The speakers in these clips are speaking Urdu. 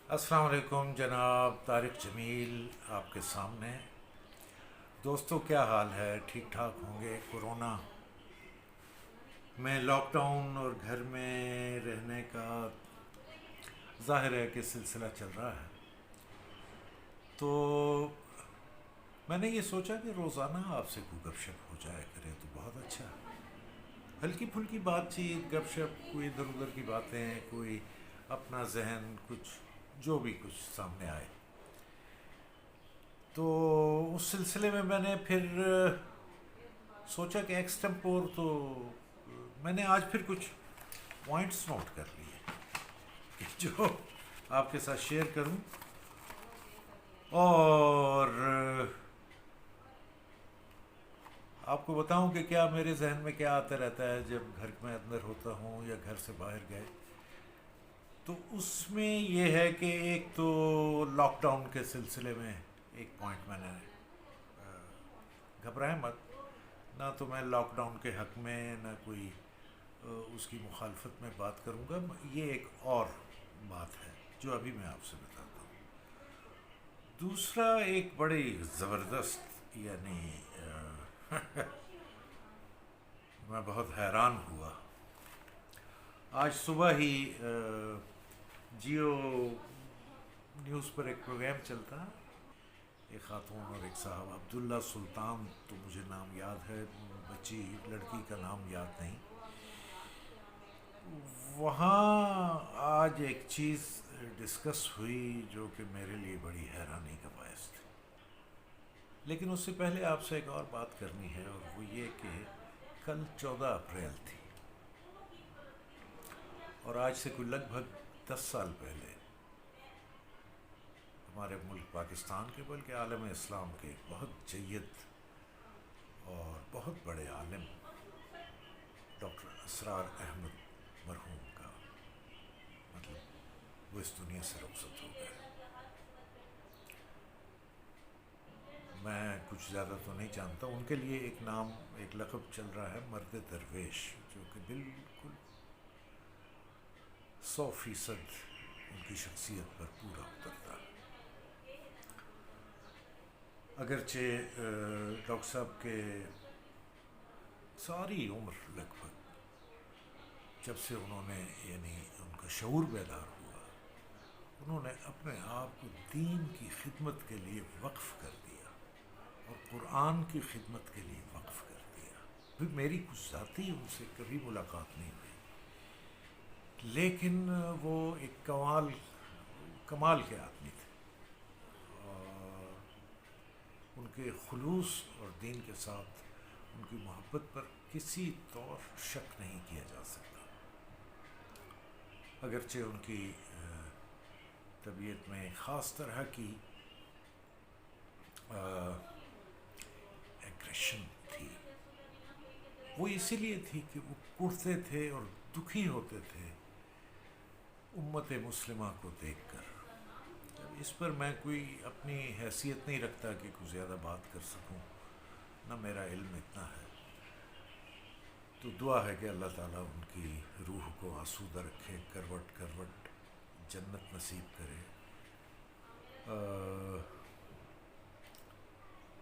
السلام علیکم جناب طارق جمیل آپ کے سامنے. دوستوں کیا حال ہے؟ ٹھیک ٹھاک ہوں گے؟ کورونا میں لاک ڈاؤن اور گھر میں رہنے کا ظاہر ہے کہ سلسلہ چل رہا ہے. تو میں نے یہ سوچا کہ روزانہ آپ سے کوئی گپ شپ ہو جائے کرے تو بہت اچھا. ہلکی پھلکی بات چیت، گپ شپ، کوئی ادھر ادھر کی باتیں، کوئی اپنا ذہن، کچھ جو بھی کچھ سامنے آئے. تو اس سلسلے میں نے پھر سوچا کہ ایکسٹمپور تو میں نے آج پھر کچھ پوائنٹس نوٹ کر لیے کہ جو آپ کے ساتھ شیئر کروں. اور آپ کو بتاؤں کہ کیا میرے ذہن میں کیا آتا رہتا ہے جب گھر میں اندر ہوتا ہوں یا گھر سے باہر گئے. تو اس میں یہ ہے کہ ایک تو لاک ڈاؤن کے سلسلے میں ایک پوائنٹ میں نے گھبرائیں مت، نہ تو میں لاک ڈاؤن کے حق میں نہ کوئی اس کی مخالفت میں بات کروں گا. یہ ایک اور بات ہے جو ابھی میں آپ سے بتاتا ہوں. دوسرا ایک بڑی زبردست، یعنی میں بہت حیران ہوا. آج صبح ہی جیو نیوز پر ایک پروگرام چلتا، ایک خاتون اور ایک صاحب، عبداللہ سلطان تو مجھے نام یاد ہے، بچی لڑکی کا نام یاد نہیں. وہاں آج ایک چیز ڈسکس ہوئی جو کہ میرے لیے بڑی حیرانی کا باعث تھی. لیکن اس سے پہلے آپ سے ایک اور بات کرنی ہے، اور وہ یہ کہ کل 14 اپریل تھی، اور آج سے کوئی لگ بھگ 10 سال پہلے ہمارے ملک پاکستان کے بلکہ عالم اسلام کے بہت جید اور بہت بڑے عالم ڈاکٹر اسرار احمد مرحوم کا، مطلب وہ اس دنیا سے رخصت ہو گئے. میں کچھ زیادہ تو نہیں جانتا، ان کے لیے ایک نام، ایک لقب چل رہا ہے مرد درویش، جو کہ بالکل 100% ان کی شخصیت پر پورا اترتا ہے. اگرچہ ڈاکٹر صاحب کے ساری عمر لگ بھگ جب سے انہوں نے، یعنی ان کا شعور بیدار ہوا، انہوں نے اپنے آپ کو دین کی خدمت کے لیے وقف کر دیا اور قرآن کی خدمت کے لیے وقف کر دیا. پھر میری کچھ ذاتی ان سے کبھی ملاقات نہیں ہوئی، لیکن وہ ایک کمال کے آدمی تھے، اور ان کے خلوص اور دین کے ساتھ ان کی محبت پر کسی طور شک نہیں کیا جا سکتا. اگرچہ ان کی طبیعت میں خاص طرح کی ایگریشن تھی. وہ اسی لیے تھی کہ وہ کڑتے تھے اور دکھی ہوتے تھے امت مسلمہ کو دیکھ کر. اس پر میں کوئی اپنی حیثیت نہیں رکھتا کہ کچھ زیادہ بات کر سکوں، نہ میرا علم اتنا ہے. تو دعا ہے کہ اللہ تعالیٰ ان کی روح کو آسودہ رکھے، کروٹ کروٹ جنت نصیب کرے.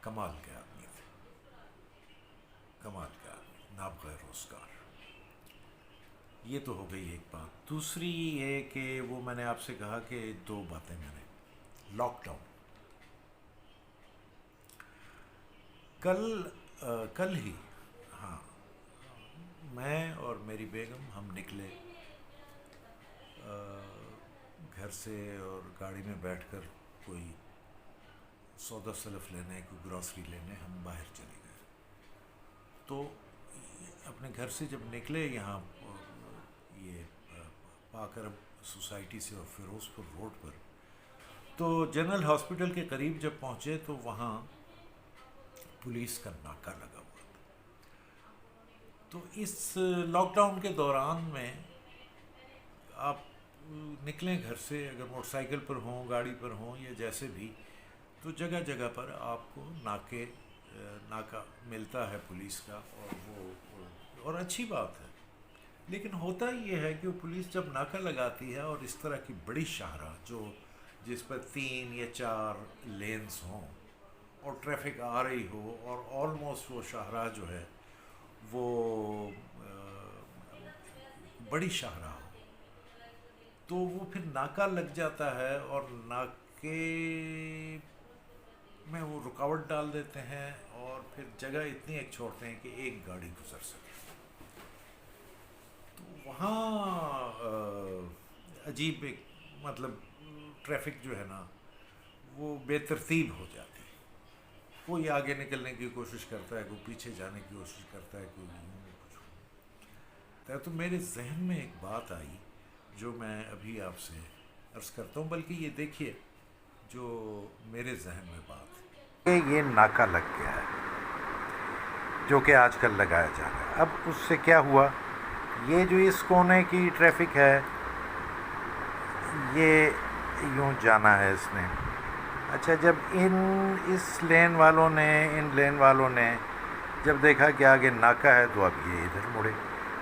کمال کے آدمی تھے، کمال کے آدمی، نابغہ روزگار. یہ تو ہو گئی ایک بات. دوسری یہ کہ وہ میں نے آپ سے کہا کہ دو باتیں میں نے، لاک ڈاؤن کل ہی، ہاں، میں اور میری بیگم ہم نکلے گھر سے، اور گاڑی میں بیٹھ کر کوئی سودا سلف لینے، کوئی گروسری لینے ہم باہر چلے گئے. تو اپنے گھر سے جب نکلے یہاں یہ پاک عرب سوسائٹی سے اور فیروز پور روڈ پر، تو جنرل ہاسپٹل کے قریب جب پہنچے تو وہاں پولیس کا ناکہ لگا ہوا تھا. تو اس لاک ڈاؤن کے دوران میں آپ نکلیں گھر سے، اگر موٹر سائیکل پر ہوں، گاڑی پر ہوں، یا جیسے بھی، تو جگہ جگہ پر آپ کو ناکہ ملتا ہے پولیس کا، اور اچھی بات ہے. لیکن ہوتا یہ ہے کہ وہ پولیس جب ناکہ لگاتی ہے، اور اس طرح کی بڑی شاہراہ جو جس پر 3 یا 4 لینز ہوں اور ٹریفک آ رہی ہو اور آلموسٹ وہ شاہراہ جو ہے وہ بڑی شاہراہ ہو، تو وہ پھر ناکہ لگ جاتا ہے اور ناکے میں وہ رکاوٹ ڈال دیتے ہیں اور پھر جگہ اتنی ایک چھوڑتے ہیں کہ ایک گاڑی گزر سکے. تو وہاں عجیب ایک مطلب ٹریفک جو ہے نا وہ بے ترتیب ہو جاتی ہے. کوئی آگے نکلنے کی کوشش کرتا ہے، کوئی پیچھے جانے کی کوشش کرتا ہے، کوئی کچھ. تو میرے ذہن میں ایک بات آئی جو میں ابھی آپ سے عرض کرتا ہوں، بلکہ یہ دیکھیے جو میرے ذہن میں بات ہے، یہ ناکہ لگ گیا ہے جو کہ آج کل لگایا جا رہا ہے. اب اس سے کیا ہوا، یہ جو اس کونے کی ٹریفک ہے یہ یوں جانا ہے اس نے. اچھا، جب اس لین والوں نے جب دیکھا کہ آگے ناکہ ہے تو اب یہ ادھر مڑے.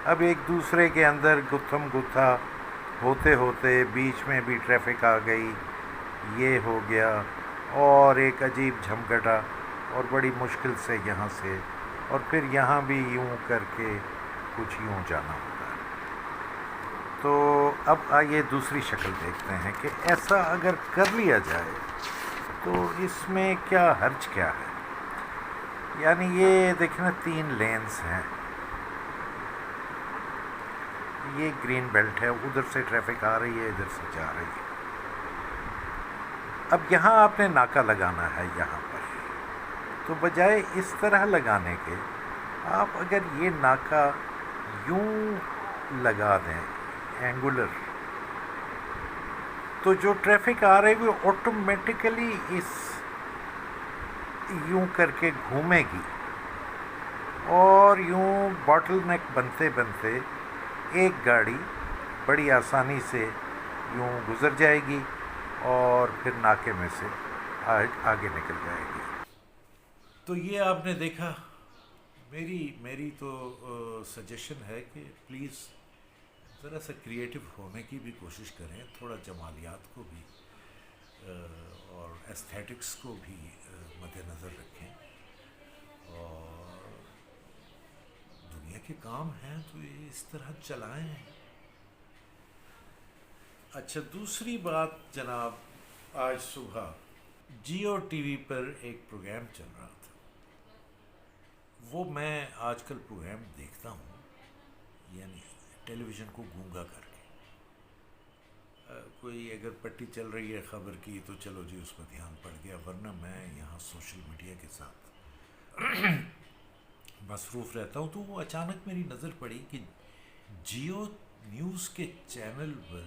اب ایک دوسرے کے اندر گتھم گتھا ہوتے ہوتے بیچ میں بھی ٹریفک آ گئی، یہ ہو گیا اور ایک عجیب جھمگٹا اور بڑی مشکل سے یہاں سے اور پھر یہاں بھی یوں کر کے کچھ یوں جانا ہوتا ہے. تو اب آئیے دوسری شکل دیکھتے ہیں کہ ایسا اگر کر لیا جائے تو اس میں کیا حرج کیا ہے. یعنی یہ دیکھیں نا 3 لینز ہیں، یہ گرین بیلٹ ہے، ادھر سے ٹریفک آ رہی ہے، ادھر سے جا رہی ہے. اب یہاں آپ نے ناکہ لگانا ہے یہاں پر، تو بجائے اس طرح لگانے کے آپ اگر یہ ناکہ یوں لگا دیں اینگولر، تو جو ٹریفک آ رہی ہے وہ آٹومیٹیکلی اس یوں کر کے گھومے گی اور یوں باٹل نیک بنتے بنتے ایک گاڑی بڑی آسانی سے یوں گزر جائے گی اور پھر ناکے میں سے آگے نکل جائے گی. تو یہ آپ نے دیکھا. میری تو سجیشن ہے کہ پلیز ذرا سا کریٹو ہونے کی بھی کوشش کریں، تھوڑا جمالیات کو بھی اور ایستھیٹکس کو بھی مد نظر رکھیں. اور دنیا کے کام ہیں تو یہ اس طرح چلائیں. اچھا، دوسری بات جناب، آج صبح جیو ٹی وی پر ایک پروگرام چل رہا تھا. وہ میں آج کل پروگرام دیکھتا ہوں، یعنی ٹیلی ویژن کو گونگا کر کے. کوئی اگر پٹی چل رہی ہے خبر کی تو چلو جی اس پر دھیان پڑ گیا، ورنہ میں یہاں سوشل میڈیا کے ساتھ مصروف رہتا ہوں. تو وہ اچانک میری نظر پڑی کہ جیو نیوز کے چینل پر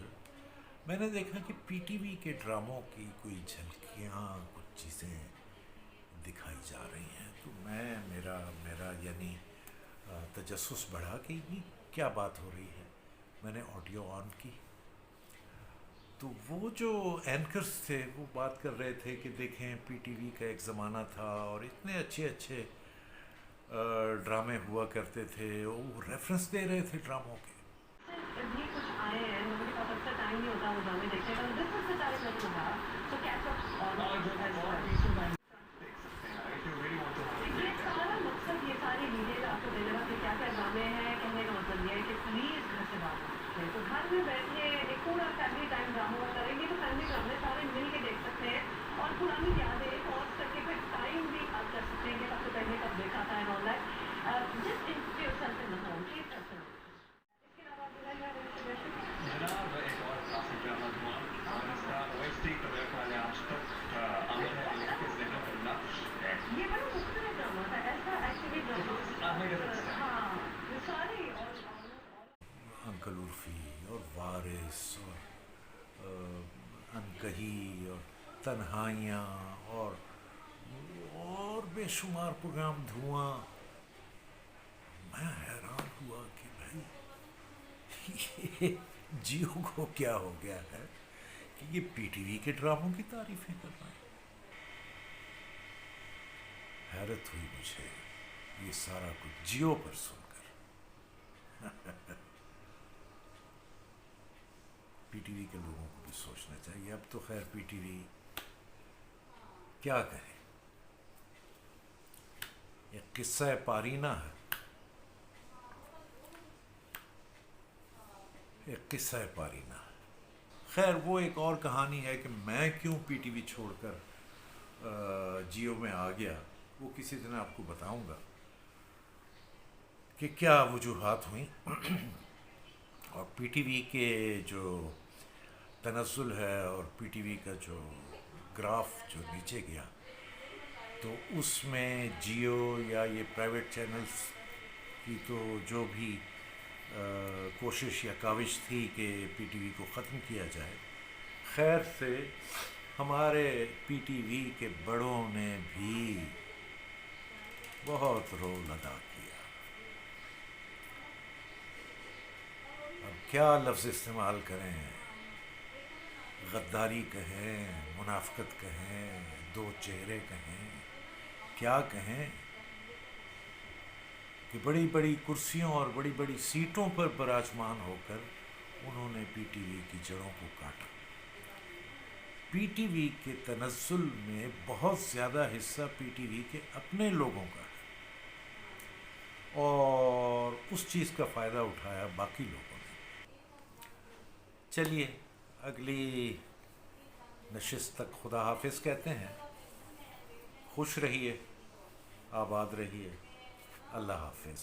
میں نے دیکھا کہ پی ٹی وی کے ڈراموں کی کوئی جھلکیاں، کچھ چیزیں دکھائی جا رہی ہیں. تو میرا یعنی تجسس بڑھا کہ یہ کیا بات ہو رہی ہے. میں نے آڈیو آن کی تو وہ جو اینکرز تھے وہ بات کر رہے تھے کہ دیکھیں پی ٹی وی کا ایک زمانہ تھا اور اتنے اچھے ڈرامے ہوا کرتے تھے، وہ ریفرنس دے رہے تھے ڈراموں کے. ابھی کچھ آئے ہیں، لوگوں کے پاس اکثر ٹائم نہیں ہوتا وہ ڈرامے دیکھنے کا. This is the time that you have to catch up on. یہ سارا مقصد، یہ ساری ڈیٹیل آپ کو دینے کا کہ کیا کیا ڈرامے ہیں، کہنے کا مطلب یہ ہے کہ پلیز گھر سے باہر مت نکلیں. تو گھر میں بیٹھے ایک پورا فیملی ٹائم ڈراموں کا کریں گے تو فیملی ڈرامے سارے مل کے دیکھ سکتے ہیں اور پرانی یادیں پوز کر کے پھر ٹائم بھی آپ کر سکتے ہیں کہ سب سے پہلے کب دیکھا تھا and all that. Just enjoy yourself in the home. چیز کرتے ہیں. اس کے علاوہ جو ہے جناب ایک اور کلاسک ڈرامہ دھواں اور اس کا او ایس ٹی کا میرے خیال ہے آج تک عمل ہے لوگوں کے ذہنوں پر نقش ہے. یہ بڑا مختلف ڈرامہ تھا، ایسا ایکچولی ڈرامہ. ہاں، یہ سارے انکل عرفی اور وارث اور انکہی اور تنہائیاں اور بے شمار پروگرام دھواں. میں حیران ہوا کہ بھائی یہ جیو کو کیا ہو گیا ہے کہ یہ پی ٹی وی کے ڈراموں کی تعریفیں کر رہے ہیں. حیرت ہوئی مجھے یہ سارا کچھ جیو پر سن کر. پی ٹی وی کے لوگوں کو بھی سوچنا چاہیے. اب تو خیر پی ٹی وی کیا کرے, ایک قصہ پارینہ ہے, ایک قصہ پارینہ ہے. خیر وہ ایک اور کہانی ہے کہ میں کیوں پی ٹی وی چھوڑ کر جیو میں آ گیا, وہ کسی دن آپ کو بتاؤں گا کہ کیا وجوہات ہوئیں. اور پی ٹی وی کے جو تنزل ہے اور پی ٹی وی کا جو گراف جو نیچے گیا, تو اس میں جیو یا یہ پرائیویٹ چینلز کی تو جو بھی کوشش یا کاوش تھی کہ پی ٹی وی کو ختم کیا جائے, خیر سے ہمارے پی ٹی وی کے بڑوں نے بھی بہت رول ادا کیا. اب کیا لفظ استعمال کریں, غداری کہیں, منافقت کہیں, دو چہرے کہیں, کیا کہیں کہ بڑی بڑی کرسیوں اور بڑی بڑی سیٹوں پر براجمان ہو کر انہوں نے پی ٹی وی کی جڑوں کو کاٹا. پی ٹی وی کے تنزل میں بہت زیادہ حصہ پی ٹی وی کے اپنے لوگوں کا ہے, اور اس چیز کا فائدہ اٹھایا باقی لوگوں نے. چلیے اگلی نشست تک خدا حافظ کہتے ہیں. خوش رہیے, آباد رہیے, اللہ حافظ.